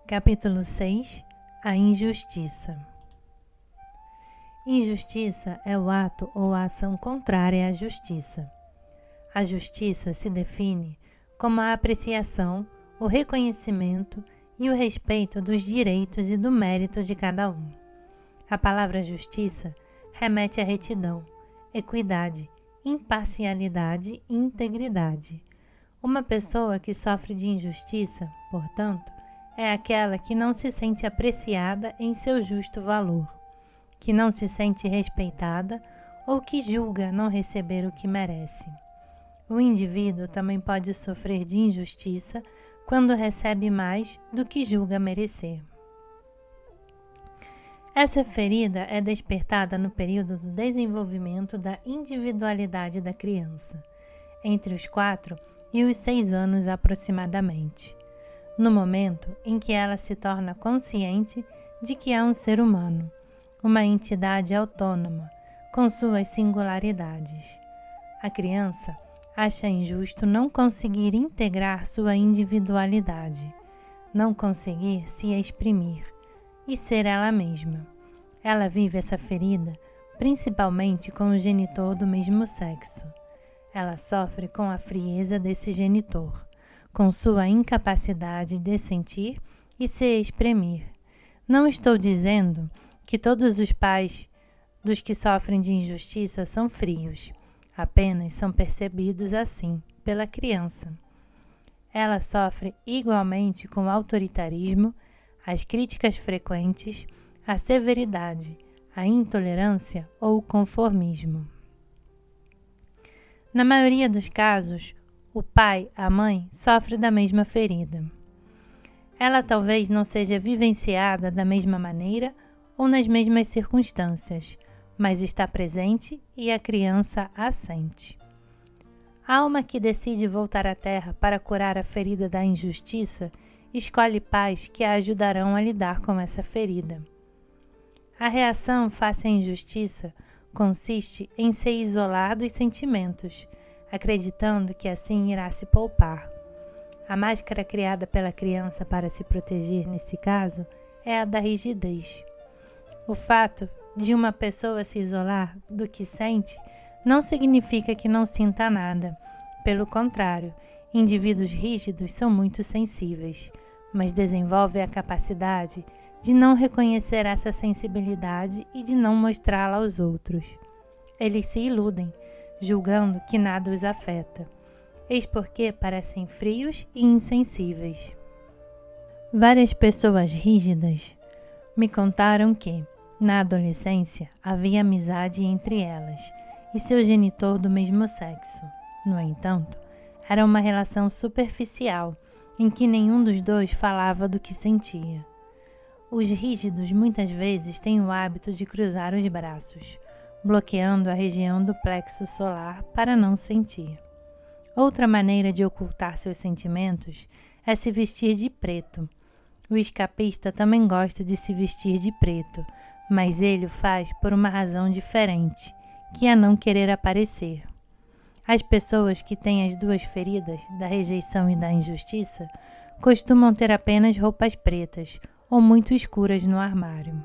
Capítulo 6. A injustiça. Injustiça é o ato ou a ação contrária à justiça. A justiça se define como a apreciação, o reconhecimento e o respeito dos direitos e do mérito de cada um. A palavra justiça remete à retidão, equidade, imparcialidade e integridade. Uma pessoa que sofre de injustiça, portanto, é aquela que não se sente apreciada em seu justo valor, que não se sente respeitada ou que julga não receber o que merece. O indivíduo também pode sofrer de injustiça quando recebe mais do que julga merecer. Essa ferida é despertada no período do desenvolvimento da individualidade da criança, entre os 4 e os 6 anos aproximadamente, no momento em que ela se torna consciente de que é um ser humano, uma entidade autônoma, com suas singularidades. A criança acha injusto não conseguir integrar sua individualidade, não conseguir se exprimir e ser ela mesma. Ela vive essa ferida principalmente com o genitor do mesmo sexo. Ela sofre com a frieza desse genitor, com sua incapacidade de sentir e se exprimir. Não estou dizendo que todos os pais dos que sofrem de injustiça são frios, apenas são percebidos assim pela criança. Ela sofre igualmente com o autoritarismo, as críticas frequentes, a severidade, a intolerância ou o conformismo. Na maioria dos casos, o pai, a mãe, sofre da mesma ferida. Ela talvez não seja vivenciada da mesma maneira ou nas mesmas circunstâncias, mas está presente e a criança a sente. A alma que decide voltar à Terra para curar a ferida da injustiça escolhe pais que a ajudarão a lidar com essa ferida. A reação face à injustiça consiste em se isolar dos sentimentos, acreditando que assim irá se poupar. A máscara criada pela criança para se proteger nesse caso é a da rigidez. O fato de uma pessoa se isolar do que sente não significa que não sinta nada. Pelo contrário, indivíduos rígidos são muito sensíveis, mas desenvolvem a capacidade de não reconhecer essa sensibilidade e de não mostrá-la aos outros. Eles se iludem, julgando que nada os afeta. Eis porque parecem frios e insensíveis. Várias pessoas rígidas me contaram que, na adolescência, havia amizade entre elas e seu genitor do mesmo sexo. No entanto, era uma relação superficial, em que nenhum dos dois falava do que sentia. Os rígidos muitas vezes têm o hábito de cruzar os braços, bloqueando a região do plexo solar para não sentir. Outra maneira de ocultar seus sentimentos é se vestir de preto. O escapista também gosta de se vestir de preto, mas ele o faz por uma razão diferente, que é não querer aparecer. As pessoas que têm as duas feridas, da rejeição e da injustiça, costumam ter apenas roupas pretas ou muito escuras no armário.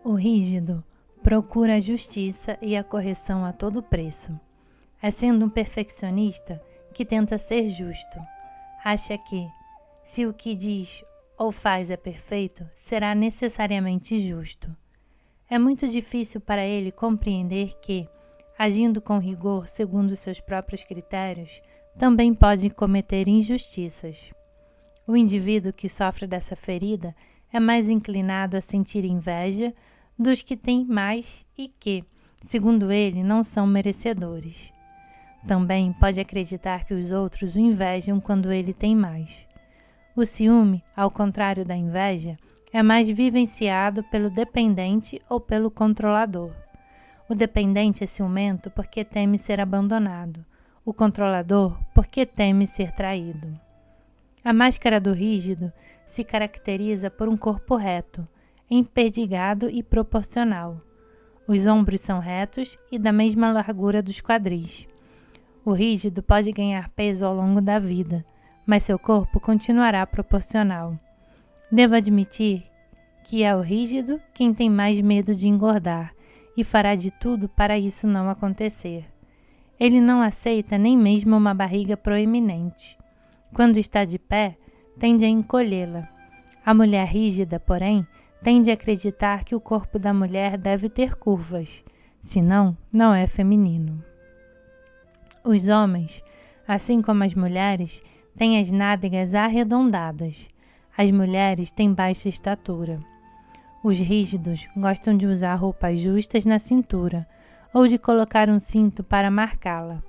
O rígido procura a justiça e a correção a todo preço. É sendo um perfeccionista que tenta ser justo. Acha que, se o que diz ou faz é perfeito, será necessariamente justo. É muito difícil para ele compreender que, agindo com rigor segundo seus próprios critérios, também pode cometer injustiças. O indivíduo que sofre dessa ferida é mais inclinado a sentir inveja dos que têm mais e que, segundo ele, não são merecedores. Também pode acreditar que os outros o invejam quando ele tem mais. O ciúme, ao contrário da inveja, é mais vivenciado pelo dependente ou pelo controlador. O dependente é ciumento porque teme ser abandonado, o controlador porque teme ser traído. A máscara do rígido se caracteriza por um corpo reto, emperdigado e proporcional. Os ombros são retos e da mesma largura dos quadris. O rígido pode ganhar peso ao longo da vida, mas seu corpo continuará proporcional. Devo admitir que é o rígido quem tem mais medo de engordar e fará de tudo para isso não acontecer. Ele não aceita nem mesmo uma barriga proeminente. Quando está de pé, tende a encolhê-la. A mulher rígida, porém, tende a acreditar que o corpo da mulher deve ter curvas, senão não é feminino. Os homens, assim como as mulheres, têm as nádegas arredondadas. As mulheres têm baixa estatura. Os rígidos gostam de usar roupas justas na cintura ou de colocar um cinto para marcá-la.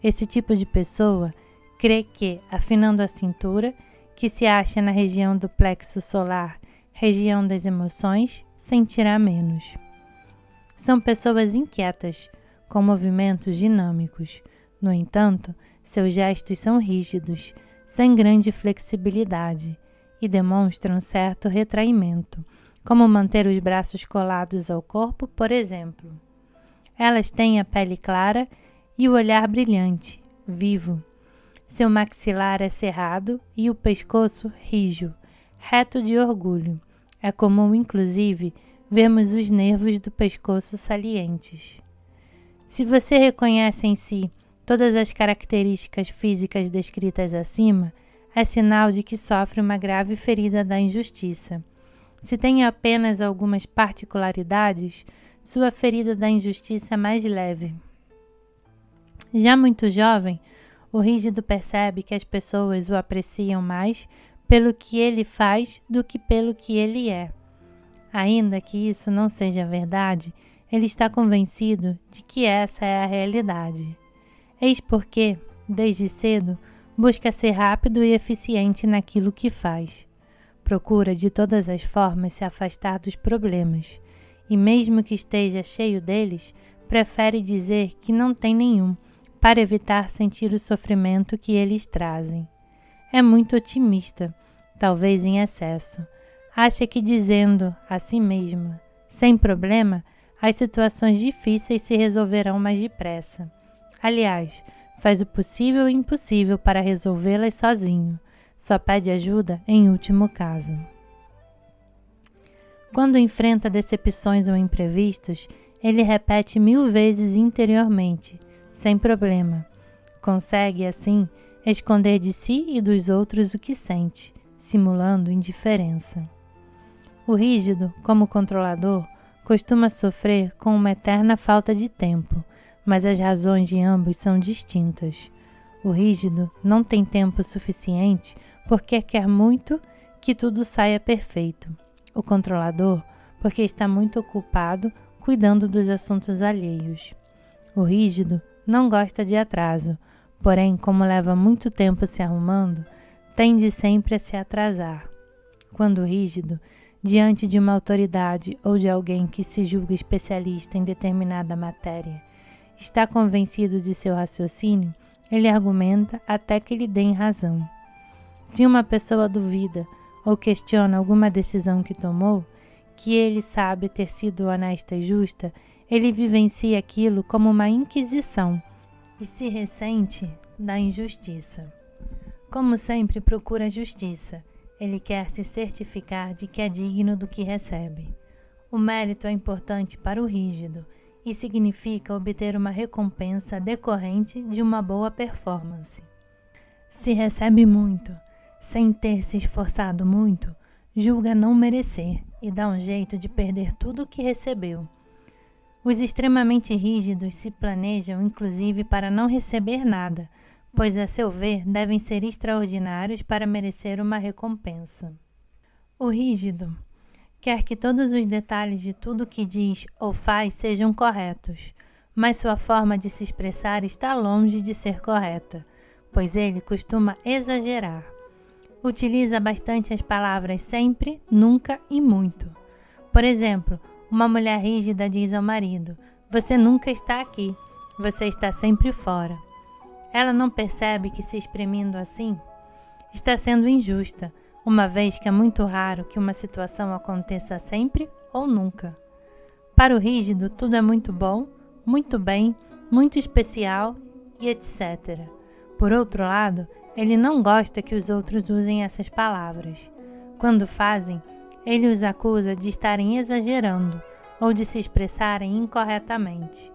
Esse tipo de pessoa crê que, afinando a cintura, que se acha na região do plexo solar, região das emoções, sentirá menos. São pessoas inquietas, com movimentos dinâmicos. No entanto, seus gestos são rígidos, sem grande flexibilidade, e demonstram certo retraimento, como manter os braços colados ao corpo, por exemplo. Elas têm a pele clara e o olhar brilhante, vivo. Seu maxilar é cerrado e o pescoço rijo, reto de orgulho. É comum, inclusive, vermos os nervos do pescoço salientes. Se você reconhece em si todas as características físicas descritas acima, é sinal de que sofre uma grave ferida da injustiça. Se tem apenas algumas particularidades, sua ferida da injustiça é mais leve. Já muito jovem, o rígido percebe que as pessoas o apreciam mais pelo que ele faz do que pelo que ele é. Ainda que isso não seja verdade, ele está convencido de que essa é a realidade. Eis porque, desde cedo, busca ser rápido e eficiente naquilo que faz. Procura de todas as formas se afastar dos problemas, e mesmo que esteja cheio deles, prefere dizer que não tem nenhum, para evitar sentir o sofrimento que eles trazem. É muito otimista, talvez em excesso. Acha que dizendo a si mesma, sem problema, as situações difíceis se resolverão mais depressa. Aliás, faz o possível e impossível para resolvê-las sozinho. Só pede ajuda em último caso. Quando enfrenta decepções ou imprevistos, ele repete 1000 vezes interiormente, sem problema. Consegue, assim, esconder de si e dos outros o que sente, simulando indiferença. O rígido, como controlador, costuma sofrer com uma eterna falta de tempo, mas as razões de ambos são distintas. O rígido não tem tempo suficiente porque quer muito que tudo saia perfeito. O controlador, porque está muito ocupado cuidando dos assuntos alheios. O rígido não gosta de atraso, porém, como leva muito tempo se arrumando, tende sempre a se atrasar. Quando o rígido, diante de uma autoridade ou de alguém que se julga especialista em determinada matéria, está convencido de seu raciocínio, ele argumenta até que lhe deem razão. Se uma pessoa duvida ou questiona alguma decisão que tomou, que ele sabe ter sido honesta e justa, ele vivencia aquilo como uma inquisição e se ressente da injustiça. Como sempre procura justiça, ele quer se certificar de que é digno do que recebe. O mérito é importante para o rígido e significa obter uma recompensa decorrente de uma boa performance. Se recebe muito, sem ter se esforçado muito, julga não merecer e dá um jeito de perder tudo o que recebeu. Os extremamente rígidos se planejam inclusive para não receber nada, pois a seu ver devem ser extraordinários para merecer uma recompensa. O rígido quer que todos os detalhes de tudo o que diz ou faz sejam corretos, mas sua forma de se expressar está longe de ser correta, pois ele costuma exagerar. Utiliza bastante as palavras sempre, nunca e muito. Por exemplo, uma mulher rígida diz ao marido: "Você nunca está aqui, você está sempre fora." Ela não percebe que, se exprimindo assim, está sendo injusta, uma vez que é muito raro que uma situação aconteça sempre ou nunca. Para o rígido, tudo é muito bom, muito bem, muito especial e etc. Por outro lado, ele não gosta que os outros usem essas palavras. Quando fazem, ele os acusa de estarem exagerando ou de se expressarem incorretamente.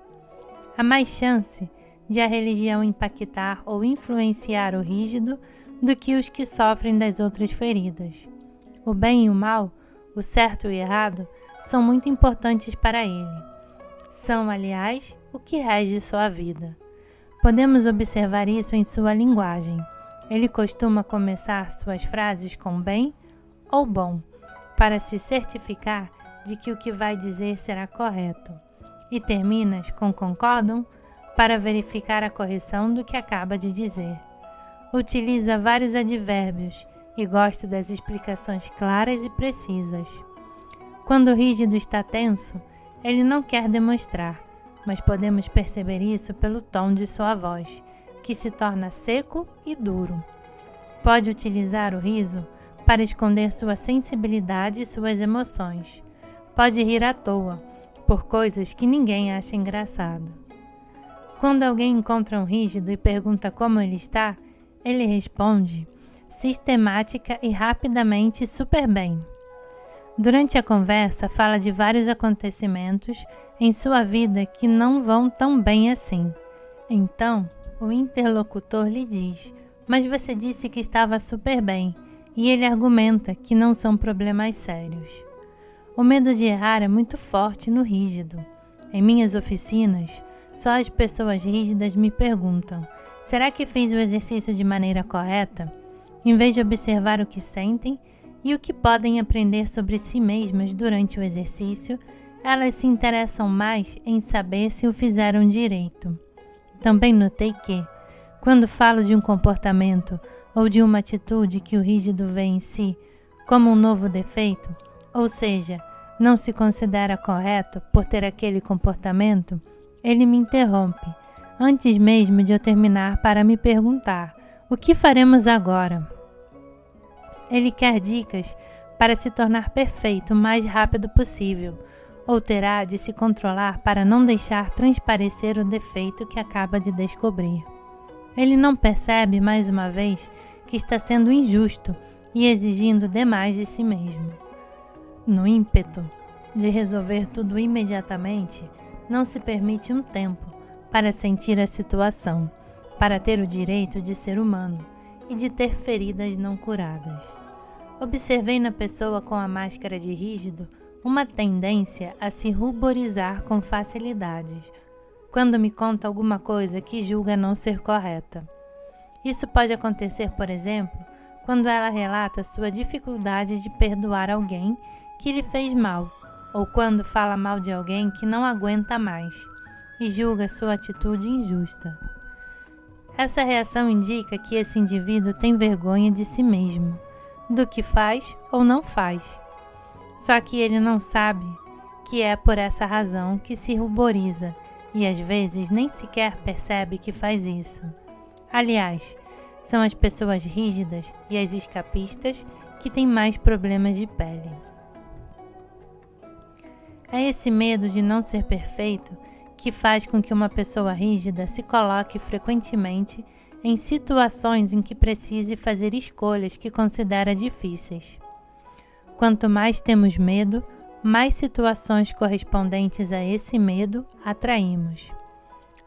Há mais chance de a religião impactar ou influenciar o rígido do que os que sofrem das outras feridas. O bem e o mal, o certo e o errado, são muito importantes para ele. São, aliás, o que rege sua vida. Podemos observar isso em sua linguagem. Ele costuma começar suas frases com bem ou bom, para se certificar de que o que vai dizer será correto, e termina com concordam para verificar a correção do que acaba de dizer. Utiliza vários advérbios e gosta das explicações claras e precisas. Quando o rígido está tenso, ele não quer demonstrar, mas podemos perceber isso pelo tom de sua voz, que se torna seco e duro. Pode utilizar o riso para esconder sua sensibilidade e suas emoções. Pode rir à toa, por coisas que ninguém acha engraçado. Quando alguém encontra um rígido e pergunta como ele está, ele responde sistemática e rapidamente super bem. Durante a conversa, fala de vários acontecimentos em sua vida que não vão tão bem assim. Então, o interlocutor lhe diz: mas você disse que estava super bem, e ele argumenta que não são problemas sérios. O medo de errar é muito forte no rígido. Em minhas oficinas, só as pessoas rígidas me perguntam: será que fiz o exercício de maneira correta? Em vez de observar o que sentem e o que podem aprender sobre si mesmas durante o exercício, elas se interessam mais em saber se o fizeram direito. Também notei que, quando falo de um comportamento ou de uma atitude que o rígido vê em si como um novo defeito, ou seja, não se considera correto por ter aquele comportamento, ele me interrompe, antes mesmo de eu terminar, para me perguntar: o que faremos agora? Ele quer dicas para se tornar perfeito o mais rápido possível, ou terá de se controlar para não deixar transparecer o defeito que acaba de descobrir. Ele não percebe, mais uma vez, que está sendo injusto e exigindo demais de si mesmo. No ímpeto de resolver tudo imediatamente, não se permite um tempo para sentir a situação, para ter o direito de ser humano e de ter feridas não curadas. Observei na pessoa com a máscara de rígido uma tendência a se ruborizar com facilidade, quando me conta alguma coisa que julga não ser correta. Isso pode acontecer, por exemplo, quando ela relata sua dificuldade de perdoar alguém que lhe fez mal, ou quando fala mal de alguém que não aguenta mais e julga sua atitude injusta. Essa reação indica que esse indivíduo tem vergonha de si mesmo, do que faz ou não faz. Só que ele não sabe que é por essa razão que se ruboriza e às vezes nem sequer percebe que faz isso. Aliás, são as pessoas rígidas e as escapistas que têm mais problemas de pele. É esse medo de não ser perfeito que faz com que uma pessoa rígida se coloque frequentemente em situações em que precise fazer escolhas que considera difíceis. Quanto mais temos medo, mais situações correspondentes a esse medo atraímos.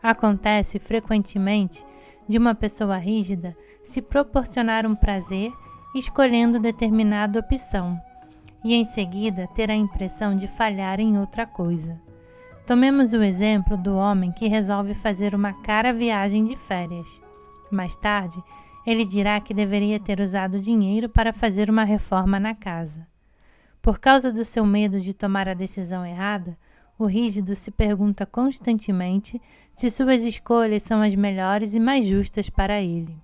Acontece frequentemente de uma pessoa rígida se proporcionar um prazer escolhendo determinada opção e em seguida ter a impressão de falhar em outra coisa. Tomemos o exemplo do homem que resolve fazer uma cara viagem de férias. Mais tarde, ele dirá que deveria ter usado dinheiro para fazer uma reforma na casa. Por causa do seu medo de tomar a decisão errada, o rígido se pergunta constantemente se suas escolhas são as melhores e mais justas para ele.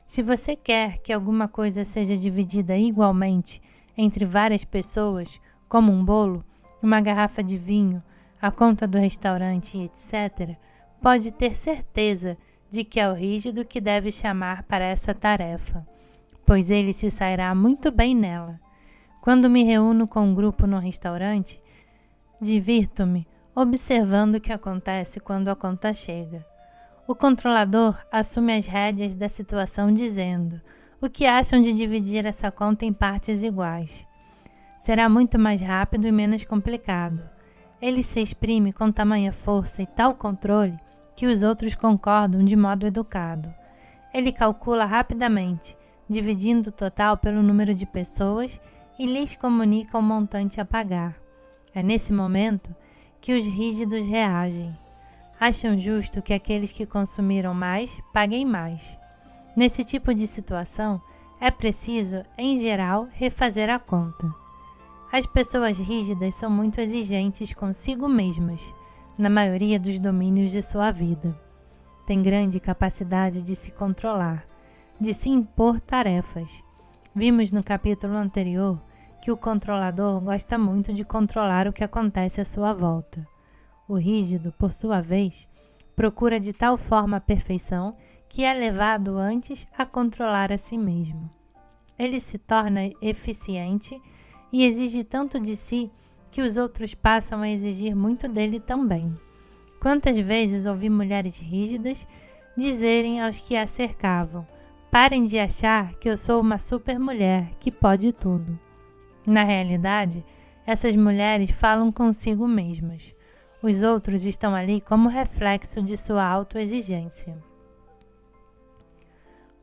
Se você quer que alguma coisa seja dividida igualmente entre várias pessoas, como um bolo, uma garrafa de vinho, a conta do restaurante, etc., pode ter certeza de que é o rígido que deve chamar para essa tarefa, pois ele se sairá muito bem nela. Quando me reúno com um grupo no restaurante, divirto-me observando o que acontece quando a conta chega. O controlador assume as rédeas da situação dizendo: O que acham de dividir essa conta em partes iguais? Será muito mais rápido e menos complicado. Ele se exprime com tamanha força e tal controle que os outros concordam de modo educado. Ele calcula rapidamente, dividindo o total pelo número de pessoas e lhes comunica o montante a pagar. É nesse momento que os rígidos reagem. Acham justo que aqueles que consumiram mais paguem mais. Nesse tipo de situação, é preciso, em geral, refazer a conta. As pessoas rígidas são muito exigentes consigo mesmas, na maioria dos domínios de sua vida. Têm grande capacidade de se controlar, de se impor tarefas. Vimos no capítulo anterior que o controlador gosta muito de controlar o que acontece à sua volta. O rígido, por sua vez, procura de tal forma a perfeição que é levado antes a controlar a si mesmo. Ele se torna eficiente e exige tanto de si que os outros passam a exigir muito dele também. Quantas vezes ouvi mulheres rígidas dizerem aos que a cercavam: parem de achar que eu sou uma supermulher que pode tudo. Na realidade, essas mulheres falam consigo mesmas. Os outros estão ali como reflexo de sua autoexigência.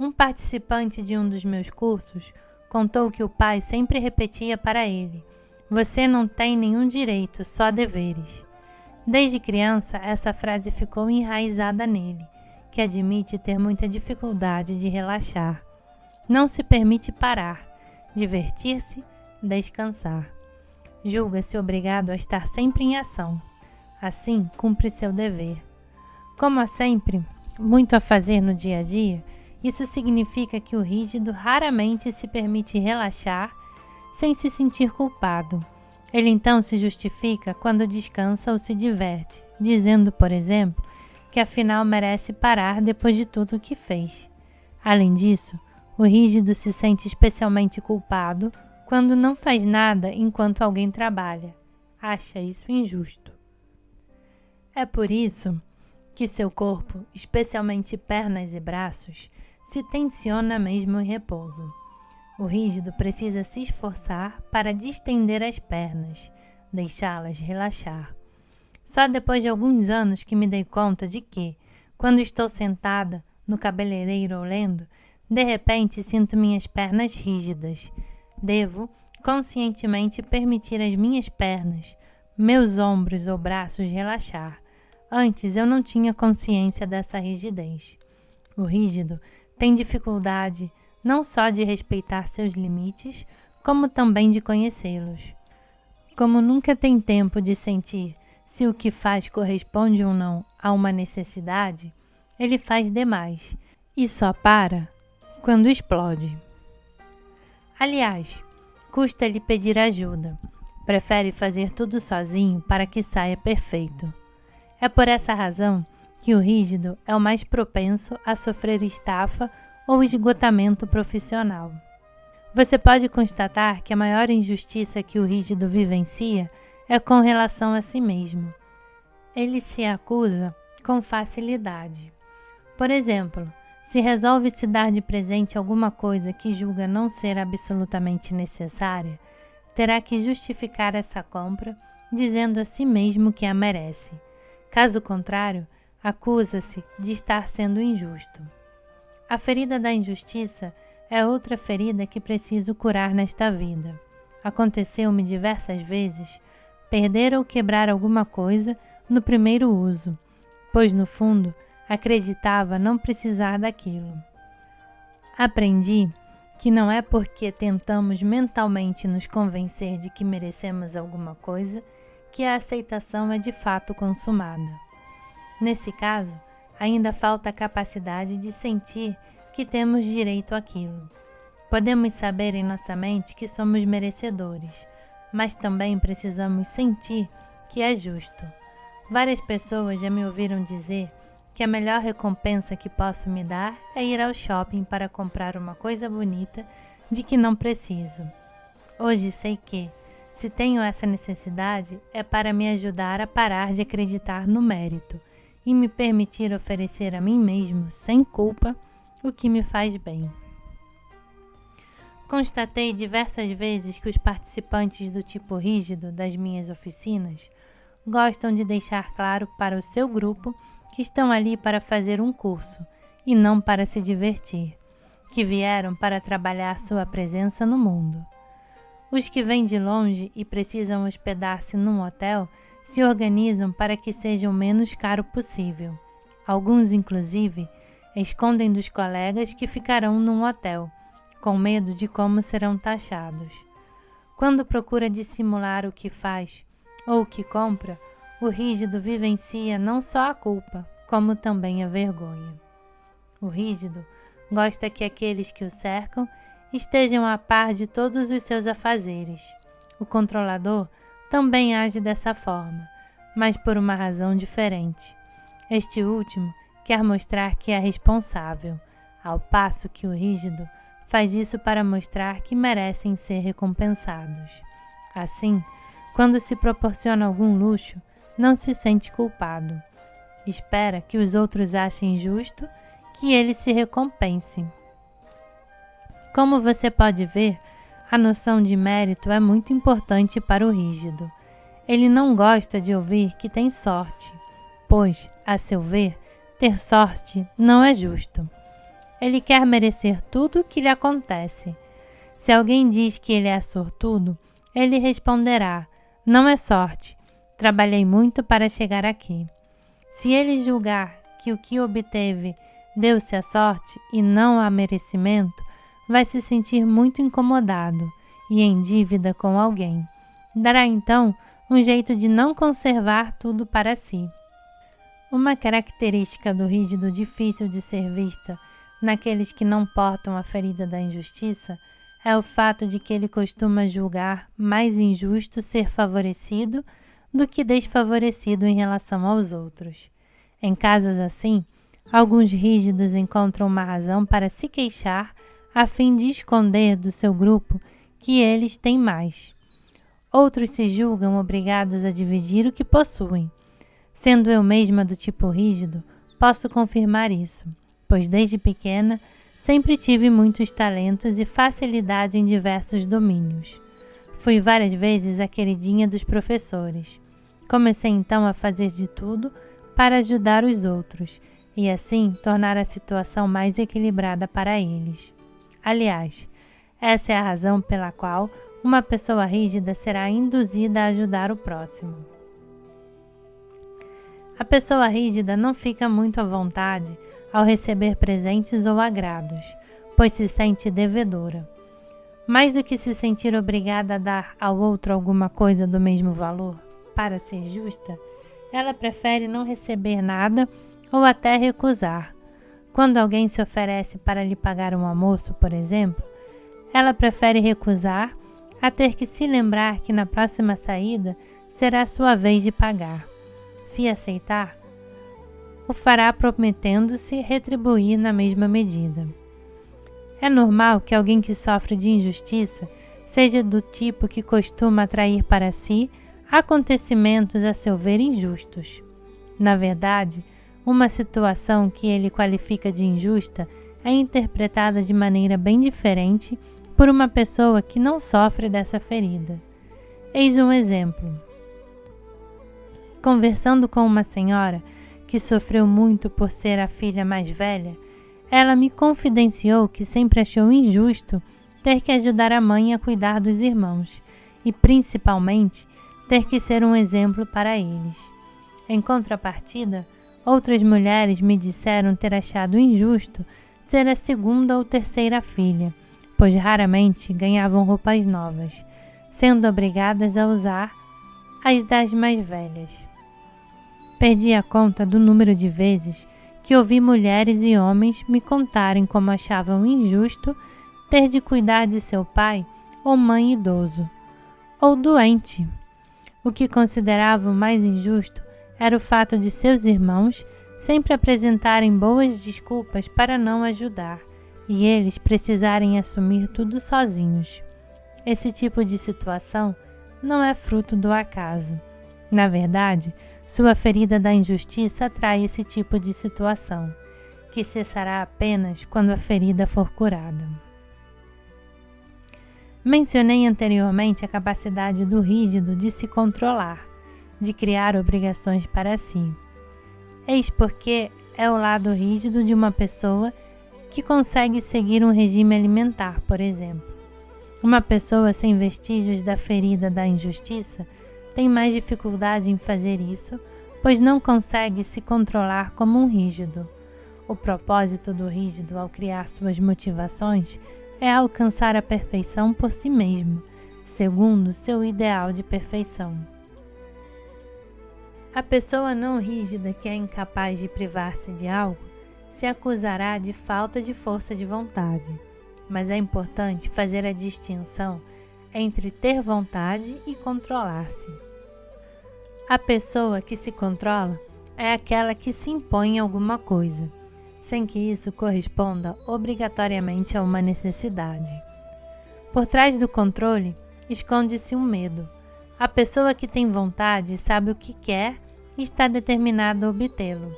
Um participante de um dos meus cursos contou que o pai sempre repetia para ele: você não tem nenhum direito, só deveres. Desde criança, essa frase ficou enraizada nele, que admite ter muita dificuldade de relaxar. Não se permite parar, divertir-se, descansar. Julga-se obrigado a estar sempre em ação. Assim, cumpre seu dever. Como há sempre muito a fazer no dia a dia, isso significa que o rígido raramente se permite relaxar sem se sentir culpado. Ele então se justifica quando descansa ou se diverte, dizendo, por exemplo, que afinal merece parar depois de tudo o que fez. Além disso, o rígido se sente especialmente culpado quando não faz nada enquanto alguém trabalha. Acha isso injusto. É por isso que seu corpo, especialmente pernas e braços, se tensiona mesmo em repouso. O rígido precisa se esforçar para distender as pernas, deixá-las relaxar. Só depois de alguns anos que me dei conta de que, quando estou sentada no cabeleireiro ou lendo, de repente sinto minhas pernas rígidas. Devo, conscientemente, permitir as minhas pernas, meus ombros ou braços relaxar. Antes eu não tinha consciência dessa rigidez. O rígido tem dificuldade não só de respeitar seus limites, como também de conhecê-los. Como nunca tem tempo de sentir se o que faz corresponde ou não a uma necessidade, ele faz demais e só para quando explode. Aliás, custa-lhe pedir ajuda. Prefere fazer tudo sozinho para que saia perfeito. É por essa razão que o rígido é o mais propenso a sofrer estafa ou esgotamento profissional. Você pode constatar que a maior injustiça que o rígido vivencia é com relação a si mesmo. Ele se acusa com facilidade. Por exemplo, se resolve se dar de presente alguma coisa que julga não ser absolutamente necessária, terá que justificar essa compra dizendo a si mesmo que a merece. Caso contrário, acusa-se de estar sendo injusto. A ferida da injustiça é outra ferida que preciso curar nesta vida. Aconteceu-me diversas vezes perder ou quebrar alguma coisa no primeiro uso, pois no fundo acreditava não precisar daquilo. Aprendi que não é porque tentamos mentalmente nos convencer de que merecemos alguma coisa que a aceitação é de fato consumada. Nesse caso, ainda falta a capacidade de sentir que temos direito àquilo. Podemos saber em nossa mente que somos merecedores, mas também precisamos sentir que é justo. Várias pessoas já me ouviram dizer que a melhor recompensa que posso me dar é ir ao shopping para comprar uma coisa bonita de que não preciso. Hoje sei que, se tenho essa necessidade, é para me ajudar a parar de acreditar no mérito e me permitir oferecer a mim mesmo, sem culpa, o que me faz bem. Constatei diversas vezes que os participantes do tipo rígido das minhas oficinas gostam de deixar claro para o seu grupo que estão ali para fazer um curso e não para se divertir, que vieram para trabalhar sua presença no mundo. Os que vêm de longe e precisam hospedar-se num hotel se organizam para que seja o menos caro possível. Alguns, inclusive, escondem dos colegas que ficarão num hotel, com medo de como serão taxados. Quando procura dissimular o que faz ou o que compra, o rígido vivencia não só a culpa, como também a vergonha. O rígido gosta que aqueles que o cercam estejam a par de todos os seus afazeres. O controlador também age dessa forma, mas por uma razão diferente. Este último quer mostrar que é responsável, ao passo que o rígido faz isso para mostrar que merecem ser recompensados. Assim, quando se proporciona algum luxo, não se sente culpado. Espera que os outros achem justo que ele se recompense. Como você pode ver, a noção de mérito é muito importante para o rígido. Ele não gosta de ouvir que tem sorte, pois, a seu ver, ter sorte não é justo. Ele quer merecer tudo o que lhe acontece. Se alguém diz que ele é sortudo, ele responderá: não é sorte, trabalhei muito para chegar aqui. Se ele julgar que o que obteve deu-se a sorte e não a merecimento, vai se sentir muito incomodado e em dívida com alguém. Dará então um jeito de não conservar tudo para si. Uma característica do rígido difícil de ser vista naqueles que não portam a ferida da injustiça é o fato de que ele costuma julgar mais injusto ser favorecido do que desfavorecido em relação aos outros. Em casos assim, alguns rígidos encontram uma razão para se queixar a fim de esconder do seu grupo que eles têm mais. Outros se julgam obrigados a dividir o que possuem. Sendo eu mesma do tipo rígido, posso confirmar isso, pois desde pequena sempre tive muitos talentos e facilidade em diversos domínios. Fui várias vezes a queridinha dos professores. Comecei então a fazer de tudo para ajudar os outros e assim tornar a situação mais equilibrada para eles. Aliás, essa é a razão pela qual uma pessoa rígida será induzida a ajudar o próximo. A pessoa rígida não fica muito à vontade ao receber presentes ou agrados, pois se sente devedora. Mais do que se sentir obrigada a dar ao outro alguma coisa do mesmo valor, para ser justa, ela prefere não receber nada ou até recusar. Quando alguém se oferece para lhe pagar um almoço, por exemplo, ela prefere recusar a ter que se lembrar que na próxima saída será sua vez de pagar. Se aceitar, o fará prometendo-se retribuir na mesma medida. É normal que alguém que sofre de injustiça seja do tipo que costuma atrair para si acontecimentos a seu ver injustos. Na verdade, uma situação que ele qualifica de injusta é interpretada de maneira bem diferente por uma pessoa que não sofre dessa ferida. Eis um exemplo. Conversando com uma senhora que sofreu muito por ser a filha mais velha, ela me confidenciou que sempre achou injusto ter que ajudar a mãe a cuidar dos irmãos e, principalmente, ter que ser um exemplo para eles. Em contrapartida, outras mulheres me disseram ter achado injusto ser a segunda ou terceira filha, pois raramente ganhavam roupas novas, sendo obrigadas a usar as das mais velhas. Perdi a conta do número de vezes que ouvi mulheres e homens me contarem como achavam injusto ter de cuidar de seu pai ou mãe idoso, ou doente. O que consideravam mais injusto era o fato de seus irmãos sempre apresentarem boas desculpas para não ajudar e eles precisarem assumir tudo sozinhos. Esse tipo de situação não é fruto do acaso. Na verdade, sua ferida da injustiça atrai esse tipo de situação, que cessará apenas quando a ferida for curada. Mencionei anteriormente a capacidade do rígido de se controlar, de criar obrigações para si. Eis porque é o lado rígido de uma pessoa que consegue seguir um regime alimentar, por exemplo. Uma pessoa sem vestígios da ferida da injustiça tem mais dificuldade em fazer isso, pois não consegue se controlar como um rígido. O propósito do rígido ao criar suas motivações é alcançar a perfeição por si mesmo, segundo seu ideal de perfeição. A pessoa não rígida que é incapaz de privar-se de algo se acusará de falta de força de vontade, mas é importante fazer a distinção entre ter vontade e controlar-se. A pessoa que se controla é aquela que se impõe em alguma coisa, sem que isso corresponda obrigatoriamente a uma necessidade. Por trás do controle esconde-se um medo. A pessoa que tem vontade sabe o que quer e está determinada a obtê-lo.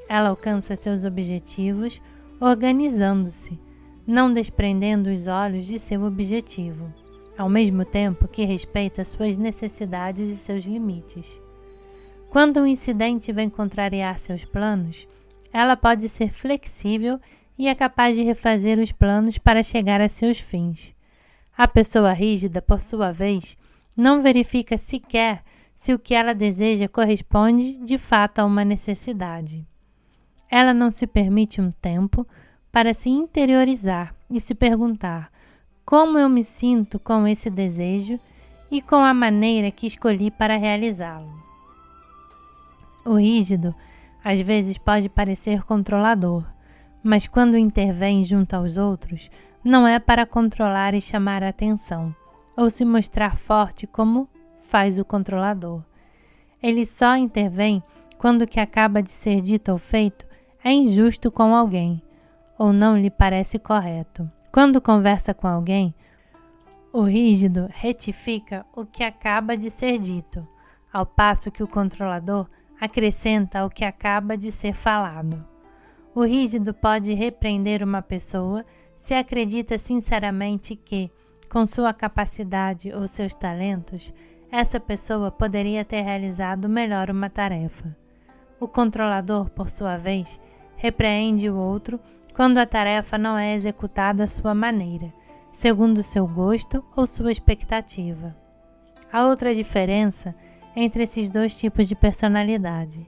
Ela alcança seus objetivos organizando-se, não desprendendo os olhos de seu objetivo, ao mesmo tempo que respeita suas necessidades e seus limites. Quando um incidente vem contrariar seus planos, ela pode ser flexível e é capaz de refazer os planos para chegar a seus fins. A pessoa rígida, por sua vez, não verifica sequer se o que ela deseja corresponde de fato a uma necessidade. Ela não se permite um tempo para se interiorizar e se perguntar como eu me sinto com esse desejo e com a maneira que escolhi para realizá-lo. O rígido às vezes pode parecer controlador, mas quando intervém junto aos outros, não é para controlar e chamar a atenção, ou se mostrar forte como faz o controlador. Ele só intervém quando o que acaba de ser dito ou feito é injusto com alguém, ou não lhe parece correto. Quando conversa com alguém, o rígido retifica o que acaba de ser dito, ao passo que o controlador acrescenta ao que acaba de ser falado. O rígido pode repreender uma pessoa se acredita sinceramente que, com sua capacidade ou seus talentos, essa pessoa poderia ter realizado melhor uma tarefa. O controlador, por sua vez, repreende o outro quando a tarefa não é executada à sua maneira, segundo seu gosto ou sua expectativa. Há outra diferença entre esses dois tipos de personalidade.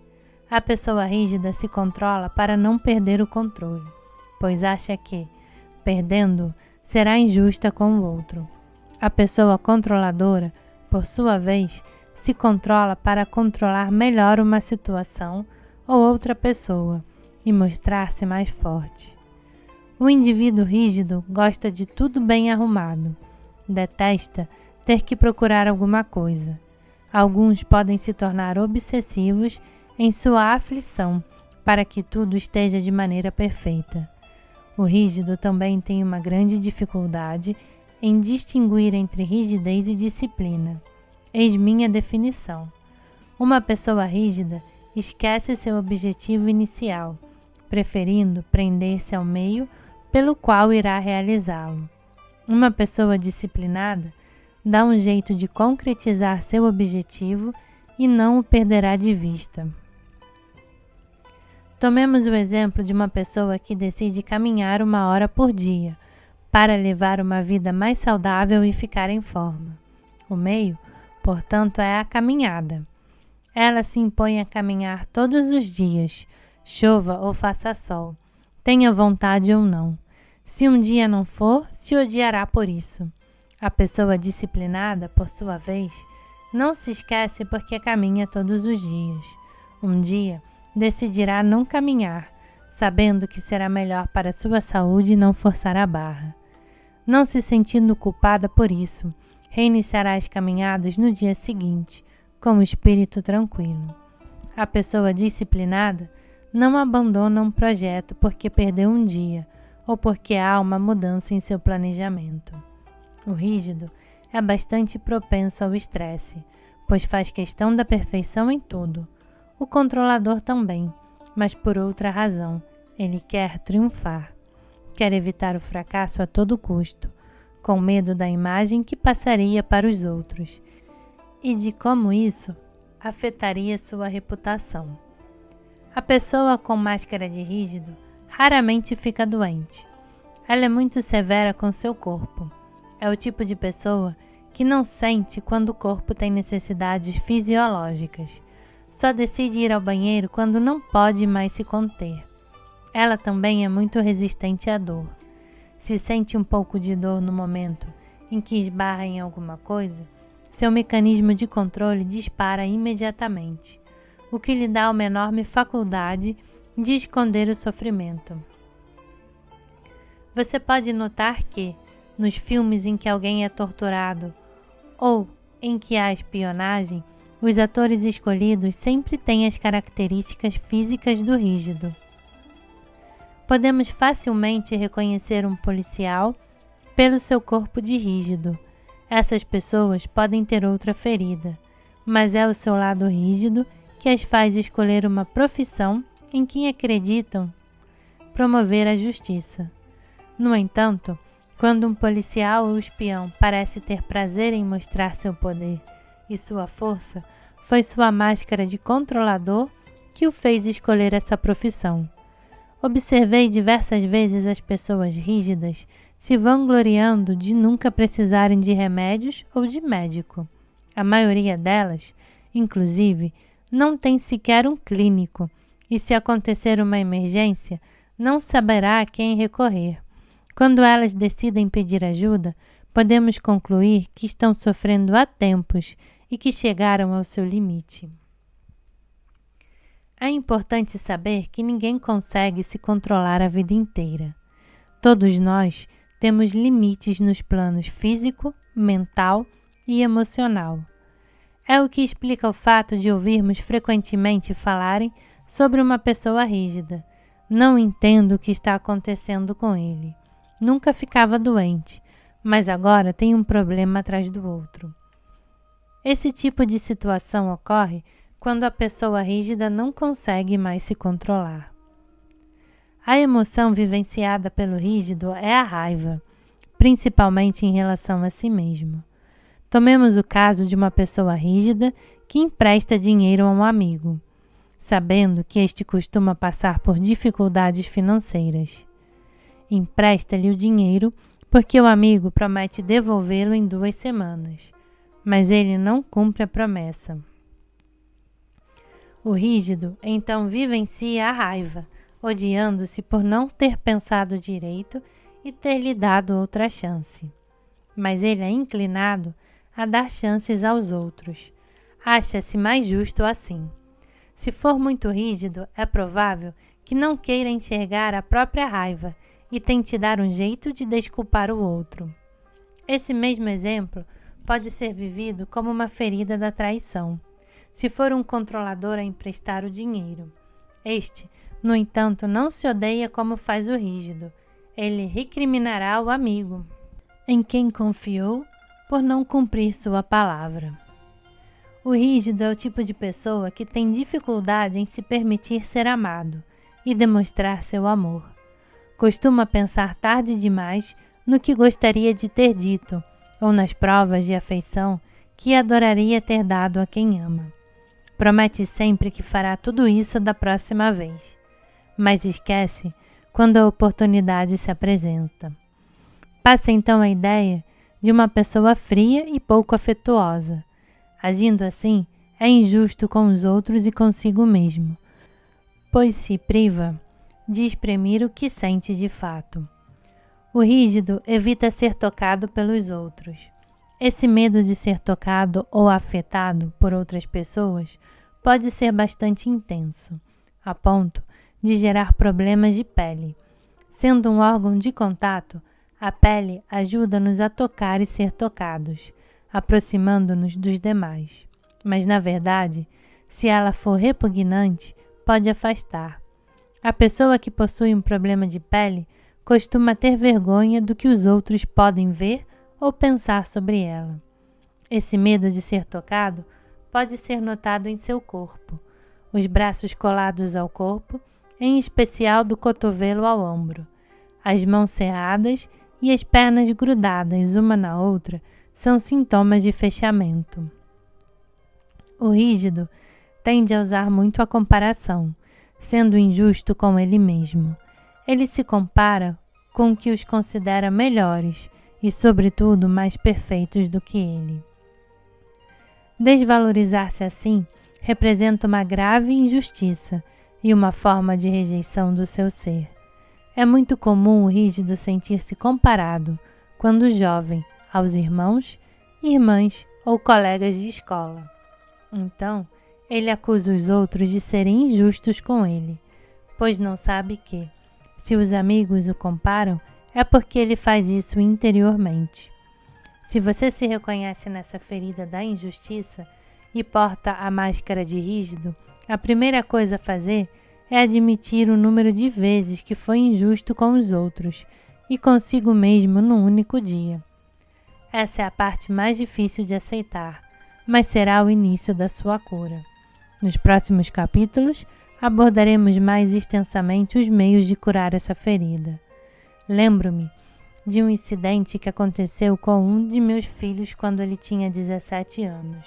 A pessoa rígida se controla para não perder o controle, pois acha que, perdendo, será injusta com o outro. A pessoa controladora, por sua vez, se controla para controlar melhor uma situação ou outra pessoa e mostrar-se mais forte. O indivíduo rígido gosta de tudo bem arrumado, detesta ter que procurar alguma coisa. Alguns podem se tornar obsessivos em sua aflição para que tudo esteja de maneira perfeita. O rígido também tem uma grande dificuldade em distinguir entre rigidez e disciplina. Eis minha definição. Uma pessoa rígida esquece seu objetivo inicial, preferindo prender-se ao meio pelo qual irá realizá-lo. Uma pessoa disciplinada dá um jeito de concretizar seu objetivo e não o perderá de vista. Tomemos o exemplo de uma pessoa que decide caminhar 1 hora por dia para levar uma vida mais saudável e ficar em forma. O meio, portanto, é a caminhada. Ela se impõe a caminhar todos os dias, chova ou faça sol, tenha vontade ou não. Se um dia não for, se odiará por isso. A pessoa disciplinada, por sua vez, não se esquece porque caminha todos os dias. Um dia, decidirá não caminhar, sabendo que será melhor para sua saúde não forçar a barra. Não se sentindo culpada por isso, reiniciará as caminhadas no dia seguinte, com o espírito tranquilo. A pessoa disciplinada não abandona um projeto porque perdeu um dia ou porque há uma mudança em seu planejamento. O rígido é bastante propenso ao estresse, pois faz questão da perfeição em tudo. O controlador também, mas por outra razão. Ele quer triunfar. Quer evitar o fracasso a todo custo. com medo da imagem que passaria para os outros e de como isso afetaria sua reputação. A pessoa com máscara de rígido raramente fica doente. Ela é muito severa com seu corpo. É o tipo de pessoa que não sente quando o corpo tem necessidades fisiológicas. Só decide ir ao banheiro quando não pode mais se conter. Ela também é muito resistente à dor. Se sente um pouco de dor no momento em que esbarra em alguma coisa, seu mecanismo de controle dispara imediatamente, o que lhe dá uma enorme faculdade de esconder o sofrimento. Você pode notar que, nos filmes em que alguém é torturado ou em que há espionagem, os atores escolhidos sempre têm as características físicas do rígido. Podemos facilmente reconhecer um policial pelo seu corpo de rígido. Essas pessoas podem ter outra ferida, mas é o seu lado rígido que as faz escolher uma profissão em que acreditam promover a justiça. No entanto, quando um policial ou espião parece ter prazer em mostrar seu poder e sua força, foi sua máscara de controlador que o fez escolher essa profissão. Observei diversas vezes as pessoas rígidas se vangloriando de nunca precisarem de remédios ou de médico. A maioria delas, inclusive, não tem sequer um clínico e, se acontecer uma emergência, não saberá a quem recorrer. Quando elas decidem pedir ajuda, podemos concluir que estão sofrendo há tempos e que chegaram ao seu limite. É importante saber que ninguém consegue se controlar a vida inteira. Todos nós temos limites nos planos físico, mental e emocional. É o que explica o fato de ouvirmos frequentemente falarem sobre uma pessoa rígida. Não entendo o que está acontecendo com ele. Nunca ficava doente, mas agora tem um problema atrás do outro. Esse tipo de situação ocorre quando a pessoa rígida não consegue mais se controlar. A emoção vivenciada pelo rígido é a raiva, principalmente em relação a si mesmo. Tomemos o caso de uma pessoa rígida que empresta dinheiro a um amigo, sabendo que este costuma passar por dificuldades financeiras. Empresta-lhe o dinheiro porque o amigo promete devolvê-lo em 2 semanas, mas ele não cumpre a promessa. O rígido então vivencia a raiva, odiando-se por não ter pensado direito e ter lhe dado outra chance. Mas ele é inclinado a dar chances aos outros. Acha-se mais justo assim. Se for muito rígido, é provável que não queira enxergar a própria raiva e tente dar um jeito de desculpar o outro. Esse mesmo exemplo pode ser vivido como uma ferida da traição, se for um controlador a emprestar o dinheiro. Este, no entanto, não se odeia como faz o rígido. Ele recriminará o amigo, em quem confiou, por não cumprir sua palavra. O rígido é o tipo de pessoa que tem dificuldade em se permitir ser amado e demonstrar seu amor. Costuma pensar tarde demais no que gostaria de ter dito ou nas provas de afeição que adoraria ter dado a quem ama. Promete sempre que fará tudo isso da próxima vez, mas esquece quando a oportunidade se apresenta. Passa então a ideia de uma pessoa fria e pouco afetuosa. Agindo assim, é injusto com os outros e consigo mesmo, pois se priva de exprimir o que sente de fato. O rígido evita ser tocado pelos outros. Esse medo de ser tocado ou afetado por outras pessoas pode ser bastante intenso, a ponto de gerar problemas de pele. Sendo um órgão de contato, a pele ajuda-nos a tocar e ser tocados, aproximando-nos dos demais. Mas, na verdade, se ela for repugnante, pode afastar. A pessoa que possui um problema de pele costuma ter vergonha do que os outros podem ver ou pensar sobre ela. Esse medo de ser tocado pode ser notado em seu corpo, os braços colados ao corpo, em especial do cotovelo ao ombro, as mãos cerradas e as pernas grudadas uma na outra são sintomas de fechamento. O rígido tende a usar muito a comparação, sendo injusto com ele mesmo. Ele se compara com o que os considera melhores e, sobretudo, mais perfeitos do que ele. Desvalorizar-se assim representa uma grave injustiça e uma forma de rejeição do seu ser. É muito comum o rígido sentir-se comparado, quando jovem, aos irmãos, irmãs ou colegas de escola. Então, ele acusa os outros de serem injustos com ele, pois não sabe que, se os amigos o comparam, é porque ele faz isso interiormente. Se você se reconhece nessa ferida da injustiça e porta a máscara de rígido, a primeira coisa a fazer é admitir o número de vezes que foi injusto com os outros e consigo mesmo num único dia. Essa é a parte mais difícil de aceitar, mas será o início da sua cura. Nos próximos capítulos, abordaremos mais extensamente os meios de curar essa ferida. Lembro-me de um incidente que aconteceu com um de meus filhos quando ele tinha 17 anos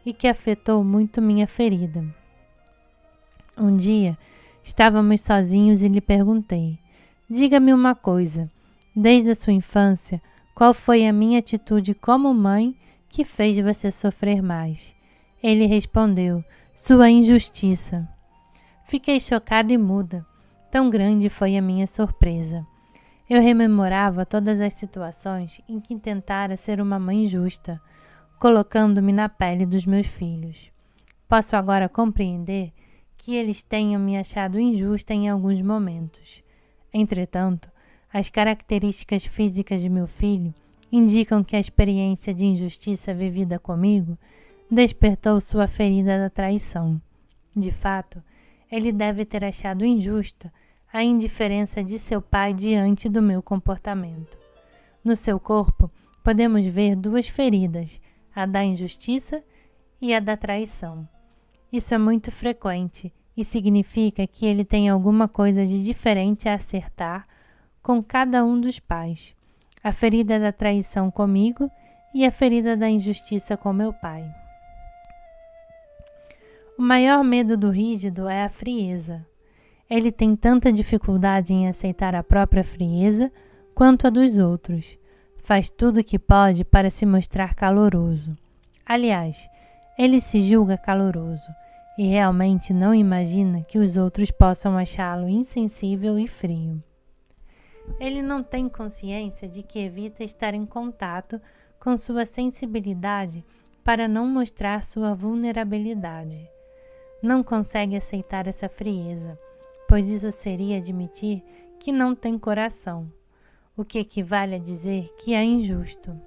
e que afetou muito minha ferida. Um dia, estávamos sozinhos e lhe perguntei: diga-me uma coisa, desde a sua infância, qual foi a minha atitude como mãe que fez você sofrer mais? Ele respondeu: sua injustiça. Fiquei chocada e muda. Tão grande foi a minha surpresa. Eu rememorava todas as situações em que tentara ser uma mãe justa, colocando-me na pele dos meus filhos. Posso agora compreender que eles tenham me achado injusta em alguns momentos. Entretanto, as características físicas de meu filho indicam que a experiência de injustiça vivida comigo despertou sua ferida da traição. De fato, ele deve ter achado injusta a indiferença de seu pai diante do meu comportamento. No seu corpo, podemos ver duas feridas, a da injustiça e a da traição. Isso é muito frequente e significa que ele tem alguma coisa de diferente a acertar com cada um dos pais. A ferida da traição comigo e a ferida da injustiça com meu pai. O maior medo do rígido é a frieza. Ele tem tanta dificuldade em aceitar a própria frieza quanto a dos outros. Faz tudo o que pode para se mostrar caloroso. Aliás, ele se julga caloroso e realmente não imagina que os outros possam achá-lo insensível e frio. Ele não tem consciência de que evita estar em contato com sua sensibilidade para não mostrar sua vulnerabilidade. Não consegue aceitar essa frieza, pois isso seria admitir que não tem coração, o que equivale a dizer que é injusto.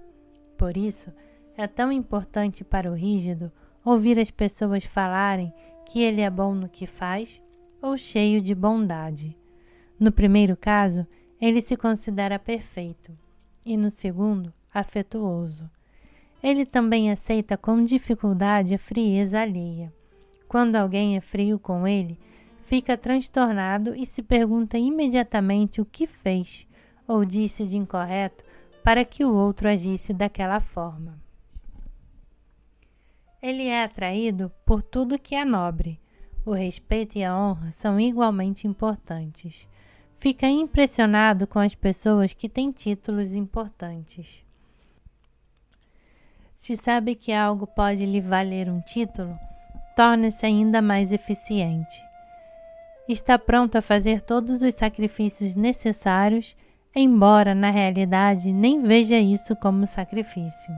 Por isso, é tão importante para o rígido ouvir as pessoas falarem que ele é bom no que faz ou cheio de bondade. No primeiro caso, ele se considera perfeito e no segundo, afetuoso. Ele também aceita com dificuldade a frieza alheia. Quando alguém é frio com ele, fica transtornado e se pergunta imediatamente o que fez ou disse de incorreto para que o outro agisse daquela forma. Ele é atraído por tudo que é nobre. O respeito e a honra são igualmente importantes. Fica impressionado com as pessoas que têm títulos importantes. Se sabe que algo pode lhe valer um título, torna-se ainda mais eficiente. Está pronto a fazer todos os sacrifícios necessários, embora na realidade nem veja isso como sacrifício.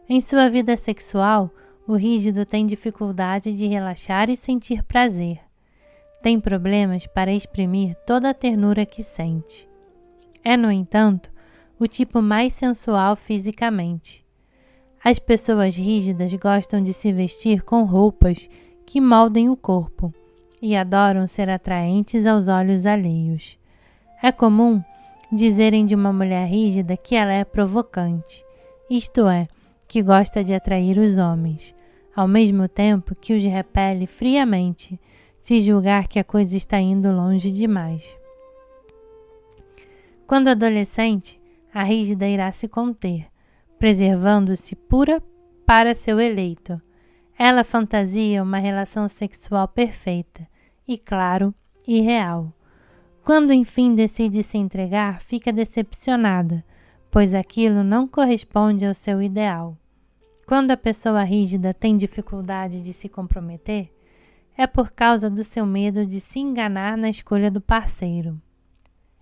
Em sua vida sexual, o rígido tem dificuldade de relaxar e sentir prazer. Tem problemas para exprimir toda a ternura que sente. É, no entanto, o tipo mais sensual fisicamente. As pessoas rígidas gostam de se vestir com roupas que moldem o corpo e adoram ser atraentes aos olhos alheios. É comum dizerem de uma mulher rígida que ela é provocante, isto é, que gosta de atrair os homens, ao mesmo tempo que os repele friamente, se julgar que a coisa está indo longe demais. Quando adolescente, a rígida irá se conter, preservando-se pura para seu eleito. Ela fantasia uma relação sexual perfeita e, claro, irreal. Quando enfim decide se entregar, fica decepcionada, pois aquilo não corresponde ao seu ideal. Quando a pessoa rígida tem dificuldade de se comprometer, é por causa do seu medo de se enganar na escolha do parceiro.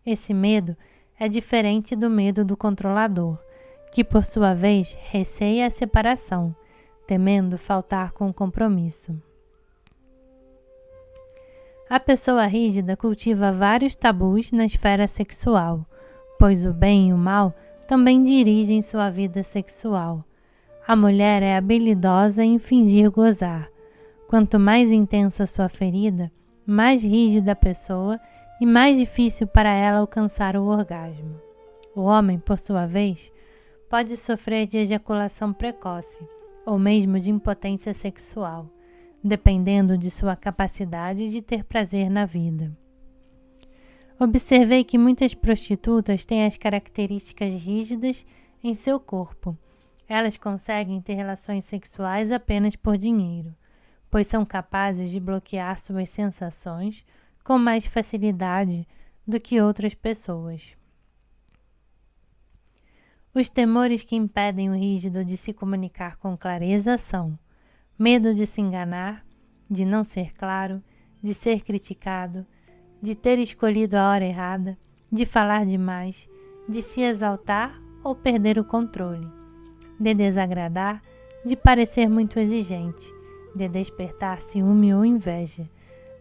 Esse medo é diferente do medo do controlador, que por sua vez receia a separação, temendo faltar com o compromisso. A pessoa rígida cultiva vários tabus na esfera sexual, pois o bem e o mal também dirigem sua vida sexual. A mulher é habilidosa em fingir gozar. Quanto mais intensa sua ferida, mais rígida a pessoa e mais difícil para ela alcançar o orgasmo. O homem, por sua vez, pode sofrer de ejaculação precoce ou mesmo de impotência sexual, dependendo de sua capacidade de ter prazer na vida. Observei que muitas prostitutas têm as características rígidas em seu corpo. Elas conseguem ter relações sexuais apenas por dinheiro, pois são capazes de bloquear suas sensações com mais facilidade do que outras pessoas. Os temores que impedem o rígido de se comunicar com clareza são medo de se enganar, de não ser claro, de ser criticado, de ter escolhido a hora errada, de falar demais, de se exaltar ou perder o controle, de desagradar, de parecer muito exigente, de despertar ciúme ou inveja,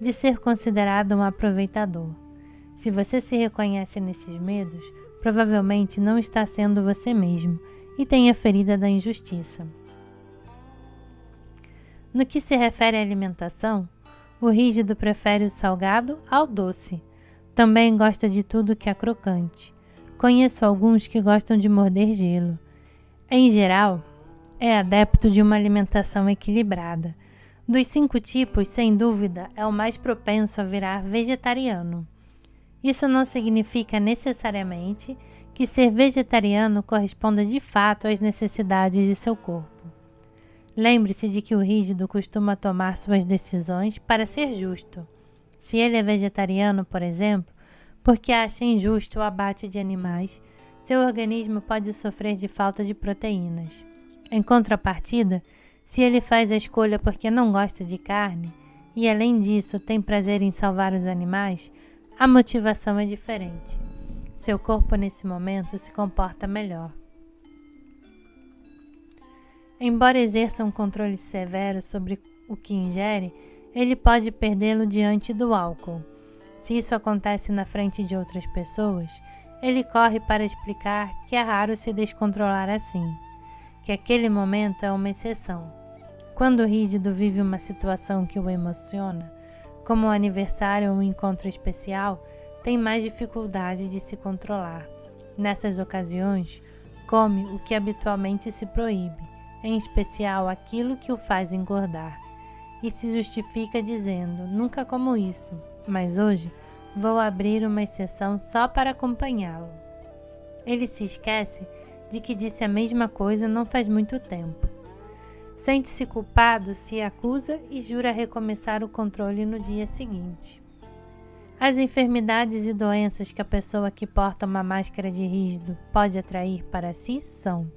de ser considerado um aproveitador. Se você se reconhece nesses medos, provavelmente não está sendo você mesmo e tem a ferida da injustiça. No que se refere à alimentação, o rígido prefere o salgado ao doce. Também gosta de tudo que é crocante. Conheço alguns que gostam de morder gelo. Em geral, é adepto de uma alimentação equilibrada. Dos 5 tipos, sem dúvida, é o mais propenso a virar vegetariano. Isso não significa necessariamente que ser vegetariano corresponda de fato às necessidades de seu corpo. Lembre-se de que o rígido costuma tomar suas decisões para ser justo. Se ele é vegetariano, por exemplo, porque acha injusto o abate de animais, seu organismo pode sofrer de falta de proteínas. Em contrapartida, se ele faz a escolha porque não gosta de carne e, além disso, tem prazer em salvar os animais, a motivação é diferente. Seu corpo, nesse momento, se comporta melhor. Embora exerça um controle severo sobre o que ingere, ele pode perdê-lo diante do álcool. Se isso acontece na frente de outras pessoas, ele corre para explicar que é raro se descontrolar assim, que aquele momento é uma exceção. Quando o rígido vive uma situação que o emociona, como um aniversário ou um encontro especial, tem mais dificuldade de se controlar. Nessas ocasiões, come o que habitualmente se proíbe, em especial aquilo que o faz engordar, e se justifica dizendo: nunca como isso, mas hoje vou abrir uma exceção só para acompanhá-lo. Ele se esquece de que disse a mesma coisa não faz muito tempo. Sente-se culpado, se acusa e jura recomeçar o controle no dia seguinte. As enfermidades e doenças que a pessoa que porta uma máscara de rígido pode atrair para si são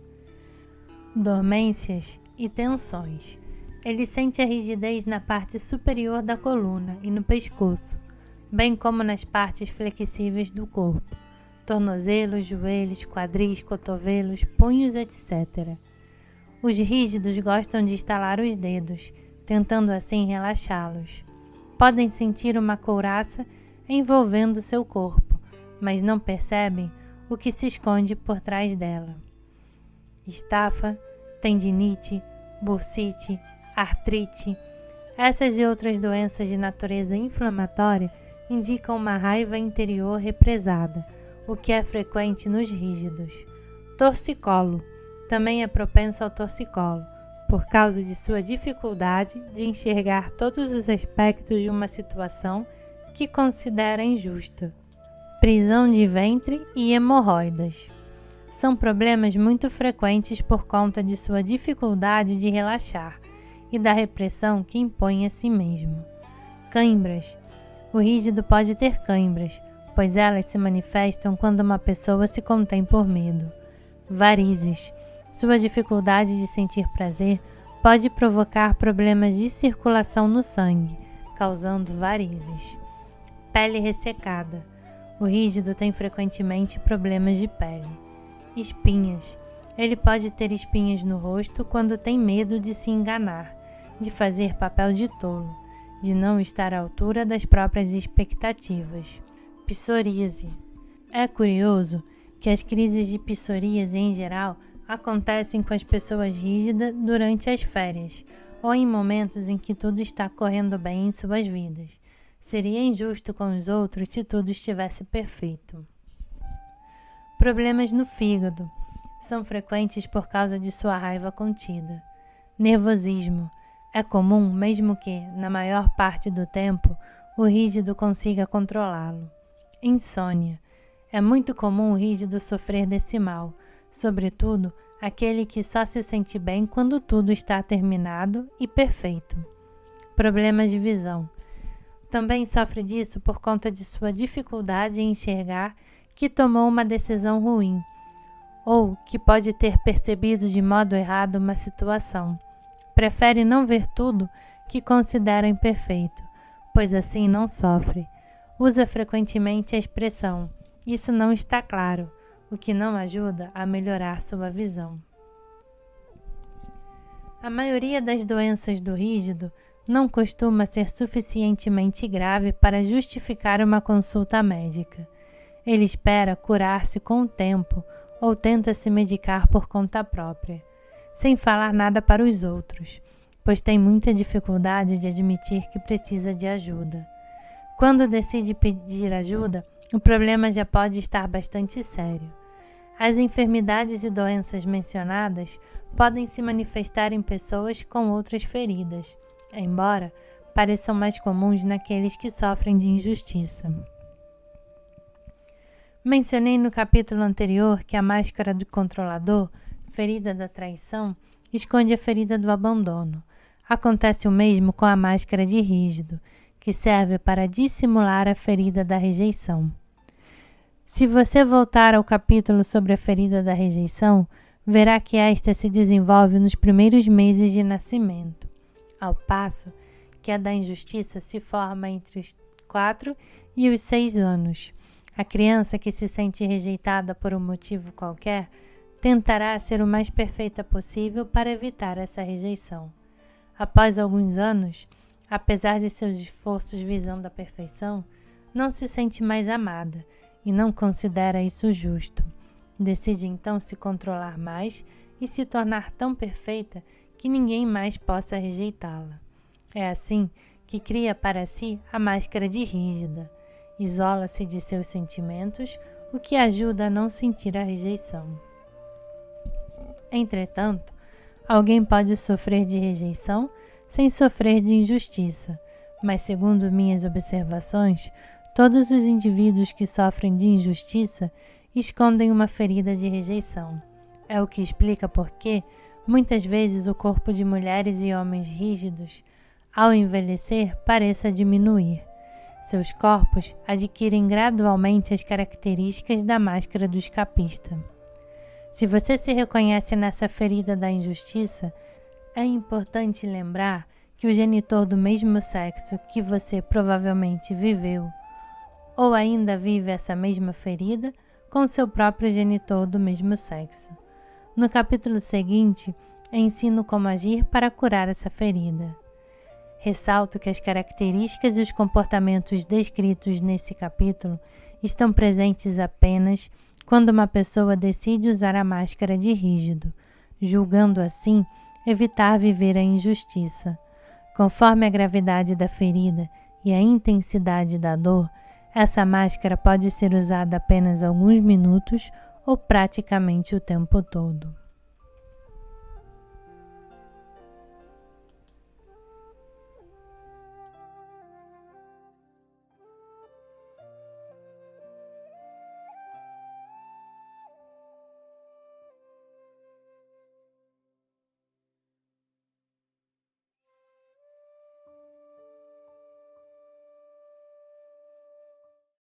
dormências e tensões. Ele sente a rigidez na parte superior da coluna e no pescoço, bem como nas partes flexíveis do corpo, tornozelos, joelhos, quadris, cotovelos, punhos, etc. Os rígidos gostam de estalar os dedos, tentando assim relaxá-los. Podem sentir uma couraça envolvendo seu corpo, mas não percebem o que se esconde por trás dela. Estafa, tendinite, bursite, artrite. Essas e outras doenças de natureza inflamatória indicam uma raiva interior represada, o que é frequente nos rígidos. Torcicolo. Também é propenso ao torcicolo, por causa de sua dificuldade de enxergar todos os aspectos de uma situação que considera injusta. prisão de ventre e hemorroidas. São problemas muito frequentes por conta de sua dificuldade de relaxar e da repressão que impõe a si mesmo. Cãibras. O rígido pode ter cãibras, pois elas se manifestam quando uma pessoa se contém por medo. Varizes. Sua dificuldade de sentir prazer pode provocar problemas de circulação no sangue, causando varizes. Pele ressecada. O rígido tem frequentemente problemas de pele. Espinhas. Ele pode ter espinhas no rosto quando tem medo de se enganar, de fazer papel de tolo, de não estar à altura das próprias expectativas. Psoríase. É curioso que as crises de psoríase em geral acontecem com as pessoas rígidas durante as férias ou em momentos em que tudo está correndo bem em suas vidas. Seria injusto com os outros se tudo estivesse perfeito. Problemas no fígado. São frequentes por causa de sua raiva contida. Nervosismo. É comum, mesmo que, na maior parte do tempo, o rígido consiga controlá-lo. Insônia. É muito comum o rígido sofrer desse mal, sobretudo aquele que só se sente bem quando tudo está terminado e perfeito. Problemas de visão. Também sofre disso por conta de sua dificuldade em enxergar que tomou uma decisão ruim, ou que pode ter percebido de modo errado uma situação. Prefere não ver tudo que considera imperfeito, pois assim não sofre. Usa frequentemente a expressão "isso não está claro", o que não ajuda a melhorar sua visão. A maioria das doenças do rígido não costuma ser suficientemente grave para justificar uma consulta médica. Ele espera curar-se com o tempo ou tenta se medicar por conta própria, sem falar nada para os outros, pois tem muita dificuldade de admitir que precisa de ajuda. Quando decide pedir ajuda, o problema já pode estar bastante sério. As enfermidades e doenças mencionadas podem se manifestar em pessoas com outras feridas, embora pareçam mais comuns naqueles que sofrem de injustiça. Mencionei no capítulo anterior que a máscara do controlador, ferida da traição, esconde a ferida do abandono. Acontece o mesmo com a máscara de rígido, que serve para dissimular a ferida da rejeição. Se você voltar ao capítulo sobre a ferida da rejeição, verá que esta se desenvolve nos primeiros meses de nascimento, ao passo que a da injustiça se forma entre os 4 e os 6 anos. A criança que se sente rejeitada por um motivo qualquer tentará ser o mais perfeita possível para evitar essa rejeição. Após alguns anos, apesar de seus esforços visando a perfeição, não se sente mais amada e não considera isso justo. Decide então se controlar mais e se tornar tão perfeita que ninguém mais possa rejeitá-la. É assim que cria para si a máscara de rígida. Isola-se de seus sentimentos, o que ajuda a não sentir a rejeição. Entretanto, alguém pode sofrer de rejeição sem sofrer de injustiça, mas segundo minhas observações, todos os indivíduos que sofrem de injustiça escondem uma ferida de rejeição. É o que explica por que, muitas vezes, o corpo de mulheres e homens rígidos, ao envelhecer, pareça diminuir. Seus corpos adquirem gradualmente as características da máscara do escapista. Se você se reconhece nessa ferida da injustiça, é importante lembrar que o genitor do mesmo sexo que você provavelmente viveu, ou ainda vive essa mesma ferida com seu próprio genitor do mesmo sexo. No capítulo seguinte, ensino como agir para curar essa ferida. Ressalto que as características e os comportamentos descritos nesse capítulo estão presentes apenas quando uma pessoa decide usar a máscara de rígido, julgando assim evitar viver a injustiça. Conforme a gravidade da ferida e a intensidade da dor, essa máscara pode ser usada apenas alguns minutos ou praticamente o tempo todo.